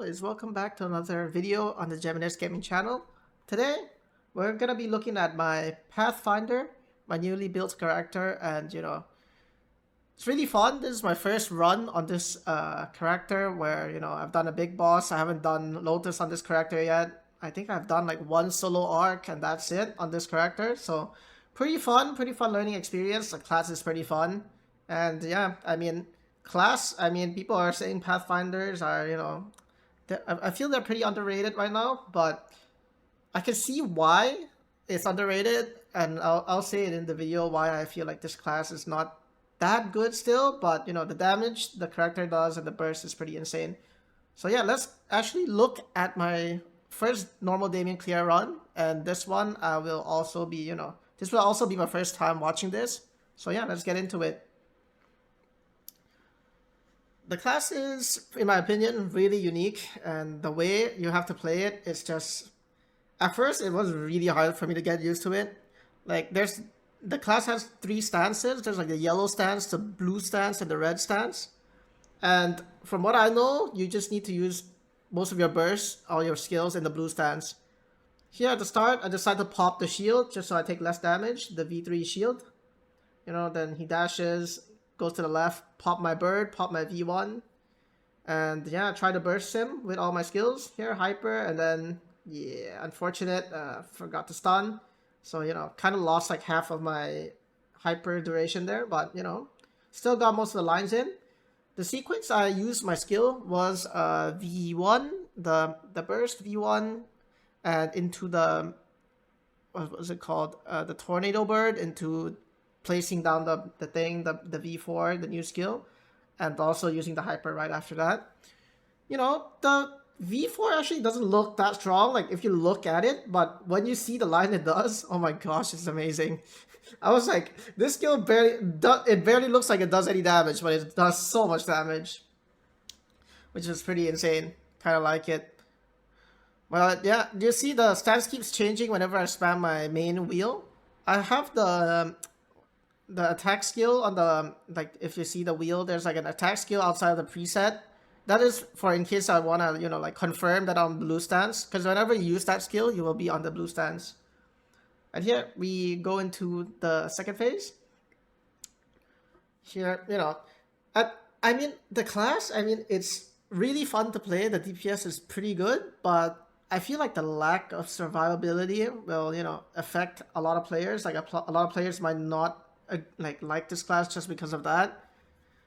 guys, welcome back to another video on the Gєміиіс gaming channel. Today we're gonna be looking at my Pathfinder, my newly built character, and it's really fun. This is my first run on this character where I've done a big boss. I haven't done Lotus on this character yet. I think I've done like one solo arc and that's it on this character. So pretty fun learning experience. The class is pretty fun, and yeah, people are saying Pathfinders are, I feel they're pretty underrated right now, but I can see why it's underrated, and I'll say it in the video why I feel like this class is not that good still, but the damage the character does and the burst is pretty insane. So yeah, let's actually look at my first normal Damien clear run, and this one will also be, this will also be my first time watching this. So yeah, let's get into it. The class is, in my opinion, really unique, and the way you have to play it is just... At first, it was really hard for me to get used to it. Like, the class has 3 stances. There's like the yellow stance, the blue stance, and the red stance. And from what I know, you just need to use most of your bursts, all your skills in the blue stance. Here at the start, I decided to pop the shield just so I take less damage, the V3 shield. Then he dashes, goes to the left, pop my bird, pop my V1, and yeah, try to burst him with all my skills. Here, hyper, and then yeah, unfortunate, forgot to stun, so kind of lost like half of my hyper duration there, but still got most of the lines in. The sequence I used my skill was V1, the burst V1, and into the, what was it called, the tornado bird, into placing down the thing, the V4, the new skill, and also using the hyper right after that. The V4 actually doesn't look that strong, like if you look at it, but when you see the line it does, oh my gosh, it's amazing. I was like, this skill barely looks like it does any damage, but it does so much damage, which is pretty insane. Kind of like it. But yeah, you see the stance keeps changing whenever I spam my main wheel. I have the attack skill on the, like, if you see the wheel, there's like an attack skill outside of the preset. That is for in case I want to, like confirm that I'm blue stance, because whenever you use that skill, you will be on the blue stance. And here we go into the second phase. Here, the class, it's really fun to play. The DPS is pretty good, but I feel like the lack of survivability will, affect a lot of players. Like a lot of players might not like this class just because of that,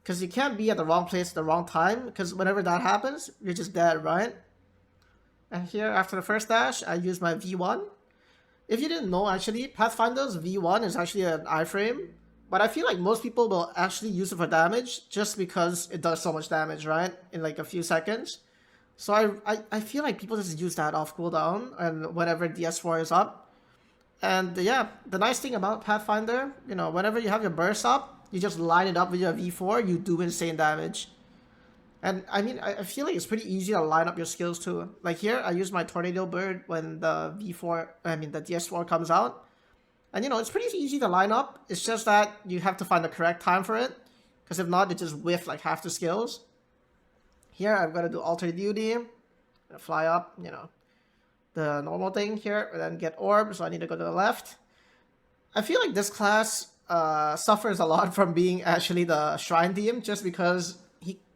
because you can't be at the wrong place at the wrong time, because whenever that happens, you're just dead, right? And here, after the first dash, I use my V1. If you didn't know, actually, Pathfinder's V1 is actually an iframe, but I feel like most people will actually use it for damage just because it does so much damage, right? In like a few seconds. So I feel like people just use that off cooldown and whenever DS4 is up. And yeah, the nice thing about Pathfinder, whenever you have your burst up, you just line it up with your V4, you do insane damage. And I feel like it's pretty easy to line up your skills too. Like here, I use my Tornado Bird when the the DS4 comes out. And it's pretty easy to line up. It's just that you have to find the correct time for it, because if not, you just whiff like half the skills. Here, I've got to do Alter Duty, fly up, the normal thing here, and then get orb, so I need to go to the left. I feel like this class suffers a lot from being actually the shrine team, just because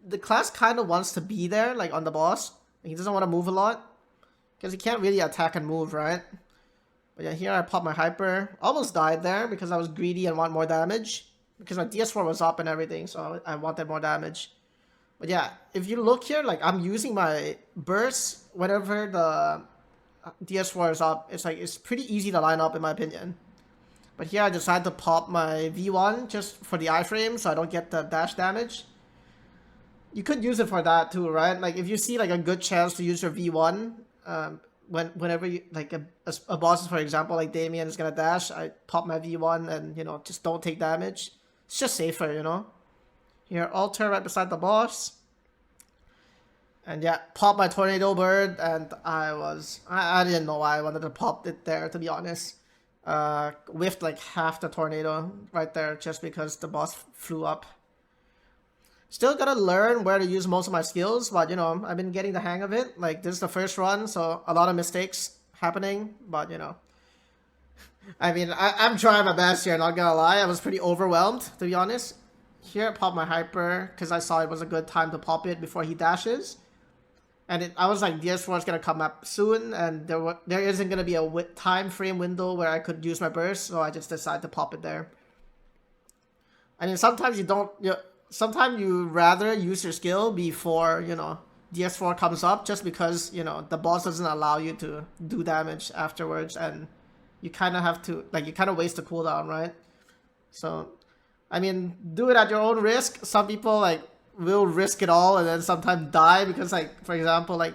the class kind of wants to be there, like on the boss. He doesn't want to move a lot, because he can't really attack and move, right? But yeah, here I pop my hyper. Almost died there because I was greedy and want more damage, because my DS4 was up and everything, so I wanted more damage. But yeah, if you look here, like I'm using my burst whenever the DS4 is up. It's pretty easy to line up in my opinion. But here I decided to pop my V1 just for the iframe so I don't get the dash damage. You could use it for that too, right? Like if you see like a good chance to use your V1, whenever you like a boss, for example, like Damien is gonna dash, I pop my V1 and just don't take damage. It's just safer, Here, alter right beside the boss. And yeah, pop my Tornado Bird, and I didn't know why I wanted to pop it there, to be honest. Whiffed like half the tornado right there just because the boss flew up. Still gotta learn where to use most of my skills, but you know, I've been getting the hang of it. Like, this is the first run, so a lot of mistakes happening, but you know. I mean, I'm trying my best here, not gonna lie. I was pretty overwhelmed, to be honest. Here, I popped my hyper, because I saw it was a good time to pop it before he dashes. And I was like, DS4 is gonna come up soon, and there isn't gonna be a time frame window where I could use my burst, so I just decided to pop it there. I mean, sometimes you don't, sometimes you rather use your skill before, you know, DS4 comes up, just because, you know, the boss doesn't allow you to do damage afterwards, and you kind of have to, like, you kind of waste the cooldown, right? So, I mean, do it at your own risk. Some people, like, will risk it all and then sometimes die because, like, for example, like,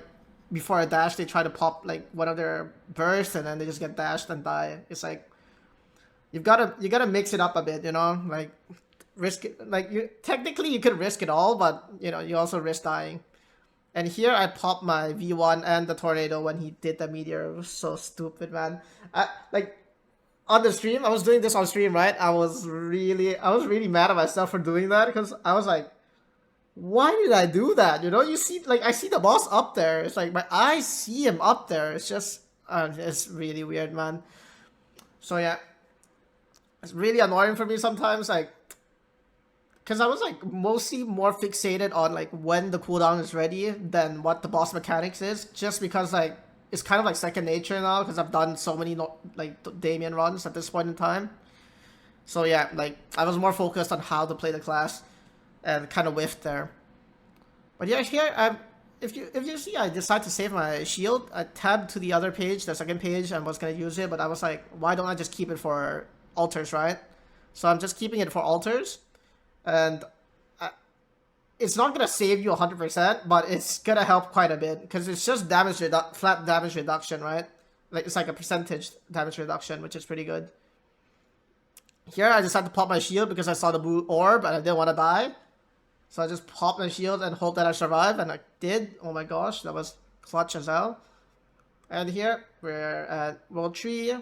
before a dash, they try to pop, like, one of their bursts and then they just get dashed and die. It's like, you gotta mix it up a bit, you know? Like, risk it, like, technically you could risk it all, but, you know, you also risk dying. And here I popped my V1 and the tornado when he did the meteor. It was so stupid, man. Like, on the stream, I was doing this on stream, right? I was really mad at myself for doing that, because I was like, why did I do that? You know, you see, like, I see the boss up there. It's like, my eyes see him up there. It's just, it's really weird, man. So yeah, it's really annoying for me sometimes, like, because I was, like, mostly more fixated on, like, when the cooldown is ready than what the boss mechanics is, just because, like, it's kind of like second nature now, because I've done so many, like, Damien runs at this point in time. So yeah, like, I was more focused on how to play the class, and kind of whiffed there. But yeah, here, if you see, I decided to save my shield. I tabbed to the other page, the second page, and was going to use it, but I was like, why don't I just keep it for altars, right? So I'm just keeping it for altars. And it's not going to save you 100%, but it's going to help quite a bit, because it's just flat damage reduction, right? Like, it's like a percentage damage reduction, which is pretty good. Here, I decided to pop my shield because I saw the blue orb and I didn't want to die. So I just popped my shield and hope that I survive, and I did. Oh my gosh, that was clutch as hell. And here, we're at World 3.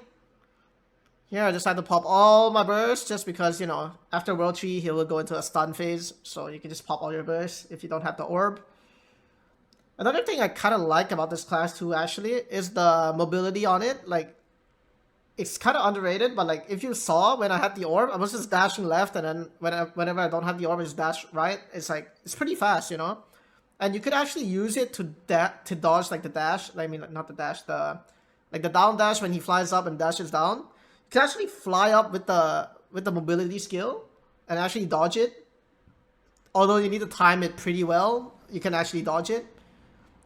Here, I decided to pop all my bursts, just because, you know, after World 3, he will go into a stun phase, so you can just pop all your bursts if you don't have the orb. Another thing I kind of like about this class too, actually, is the mobility on it. Like, it's kind of underrated, but, like, if you saw when I had the orb, I was just dashing left, and then whenever I don't have the orb, I just dash right. It's like, it's pretty fast, you know? And you could actually use it to dodge, like, the dash. I mean, not the dash, like, the down dash when he flies up and dashes down. You can actually fly up with the mobility skill and actually dodge it. Although you need to time it pretty well, you can actually dodge it.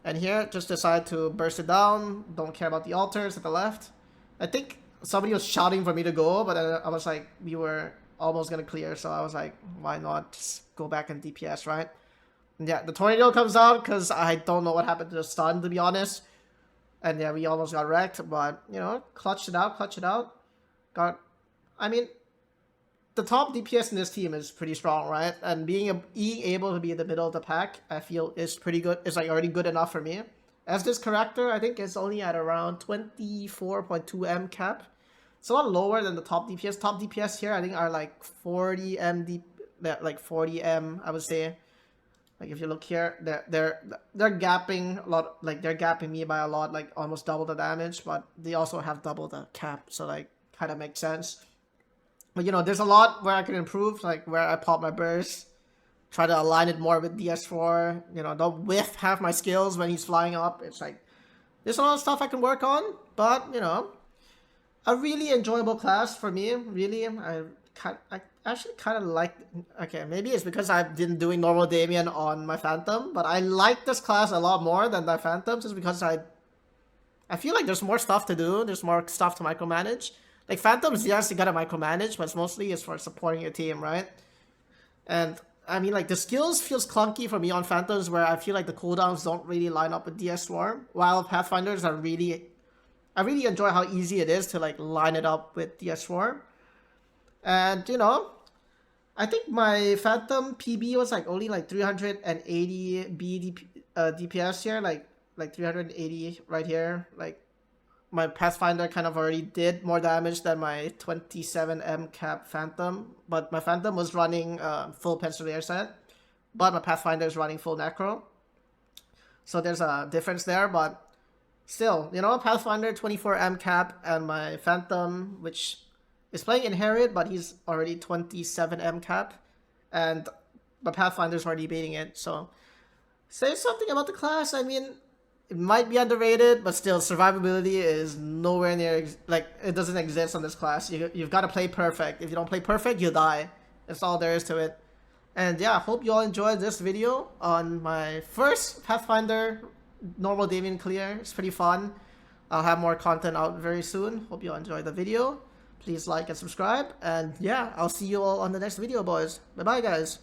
And here, just decide to burst it down. Don't care about the altars at the left. I think somebody was shouting for me to go, but I was like, we were almost gonna clear, so I was like, why not just go back and DPS, right? And yeah, the tornado comes out because I don't know what happened to the stun, to be honest. And yeah, we almost got wrecked, but, you know, clutched it out. I mean, the top DPS in this team is pretty strong, right? And being able to be in the middle of the pack, I feel is pretty good. It's, like, already good enough for me. As this character, I think it's only at around 24.2 M cap. It's a lot lower than the top DPS. Top DPS here, I think, are like 40 M, like 40 M, I would say. Like, if you look here, they're gapping a lot. Like, they're gapping me by a lot, like almost double the damage, but they also have double the cap, so, like, kind of makes sense. But, you know, there's a lot where I can improve, like where I pop my burst. Try to align it more with DS4, you know, don't whiff half my skills when he's flying up. It's like, there's a lot of stuff I can work on, but, you know, a really enjoyable class for me, really. I actually kind of like, okay, maybe it's because I've been doing normal Damien on my Phantom, but I like this class a lot more than my Phantoms, just because I feel like there's more stuff to do, there's more stuff to micromanage. Like, Phantoms, yes, you gotta micromanage, but mostly it's for supporting your team, right? And I mean, like, the skills feels clunky for me on Phantoms, where I feel like the cooldowns don't really line up with DS4, while Pathfinders are really... I really enjoy how easy it is to, like, line it up with DS4. And, you know, I think my Phantom PB was, like, only, like, 380 DPS here, like 380 right here. Like, my Pathfinder kind of already did more damage than my 27 M cap Phantom, but my Phantom was running full Pencilier set, but my Pathfinder is running full Necro. So there's a difference there, but still, you know, Pathfinder 24M cap and my Phantom, which is playing Inherit, but he's already 27M cap, and my Pathfinder's already beating it. So say something about the class. I mean, it might be underrated, but still, survivability is nowhere near, like, it doesn't exist on this class. You've got to play perfect. If you don't play perfect, you die. That's all there is to it. And yeah, hope you all enjoyed this video on my first Pathfinder normal Damien clear. It's pretty fun. I'll have more content out very soon. Hope you all enjoyed the video. Please like and subscribe. And yeah, I'll see you all on the next video, boys. Bye-bye, guys.